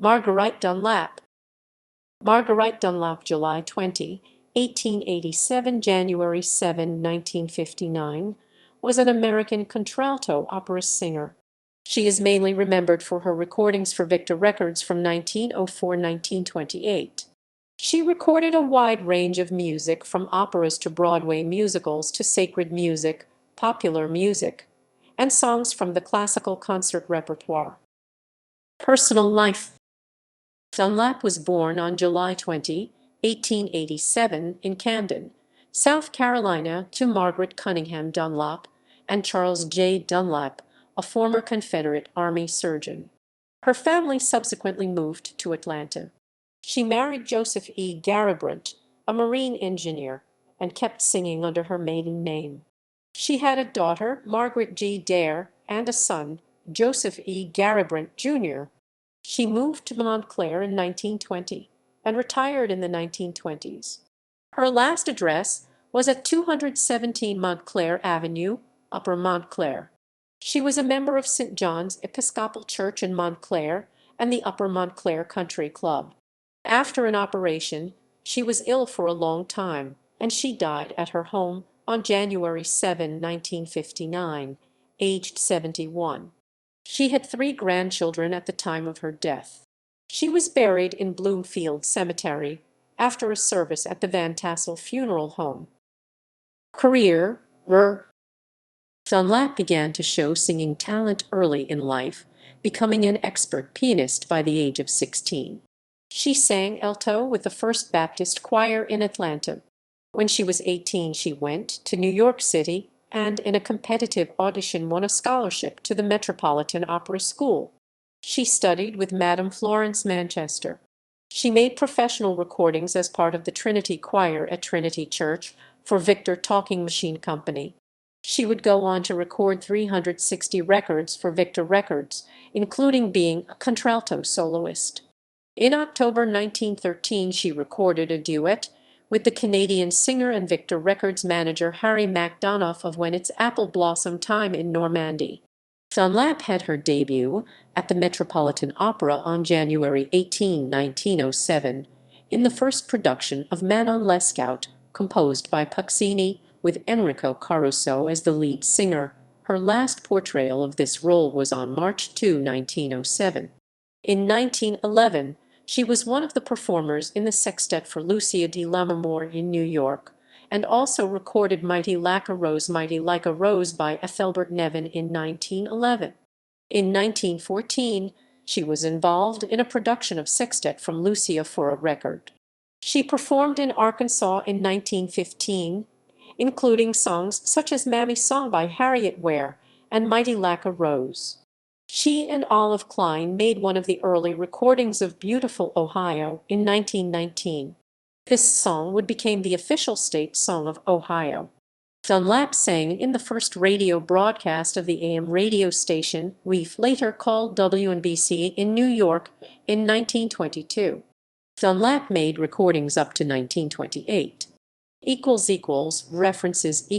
Marguerite Dunlap. Marguerite Dunlap, July 20, 1887, January 7, 1959, was an American contralto opera singer. She is mainly remembered for her recordings for Victor Records from 1904–1928. She recorded a wide range of music from operas to Broadway musicals to sacred music, popular music, and songs from the classical concert repertoire. Personal life. Dunlap was born on July 20, 1887, in Camden, South Carolina, to Margaret Cunningham Dunlap and Charles J. Dunlap, a former Confederate Army surgeon. Her family subsequently moved to Atlanta. She married Joseph E. Garibrandt, a marine engineer, and kept singing under her maiden name. She had a daughter, Margaret G. Dare, and a son, Joseph E. Garibrandt, Jr. She moved to Montclair in 1920 and retired in the 1920s. Her last address was at 217 Montclair Avenue, Upper Montclair. She was a member of St. John's Episcopal Church in Montclair and the Upper Montclair Country Club. After an operation, she was ill for a long time, and she died at her home on January 7, 1959, aged 71. She had 3 grandchildren at the time of her death. She was buried in Bloomfield Cemetery after a service at the Van Tassel Funeral Home. Career. Dunlap began to show singing talent early in life, becoming an expert pianist by the age of 16. She sang alto with the First Baptist Choir in Atlanta. When she was 18, she went to New York City and, in a competitive audition, won a scholarship to the Metropolitan Opera School. She studied with Madame Florence Manchester. She made professional recordings as part of the Trinity Choir at Trinity Church for Victor Talking Machine Company. She would go on to record 360 records for Victor Records, including being a contralto soloist. In October 1913, she recorded a duet with the Canadian singer and Victor Records manager Harry MacDonough of When It's Apple Blossom Time in Normandy. Dunlap had her debut at the Metropolitan Opera on January 18, 1907, in the first production of Manon Lescaut, composed by Puccini, with Enrico Caruso as the lead singer. Her last portrayal of this role was on March 2, 1907. In 1911, she was one of the performers in the Sextet for Lucia di Lammermoor in New York, and also recorded Mighty Like a Rose by Ethelbert Nevin in 1911. In 1914, she was involved in a production of Sextet from Lucia for a record. She performed in Arkansas in 1915, including songs such as Mammy's Song by Harriet Ware and Mighty Like a Rose. She and Olive Klein made one of the early recordings of Beautiful Ohio in 1919. This song would become the official state song of Ohio. Dunlap sang in the first radio broadcast of the AM radio station WEEF, later called WNBC, in New York in 1922. Dunlap made recordings up to 1928. References ==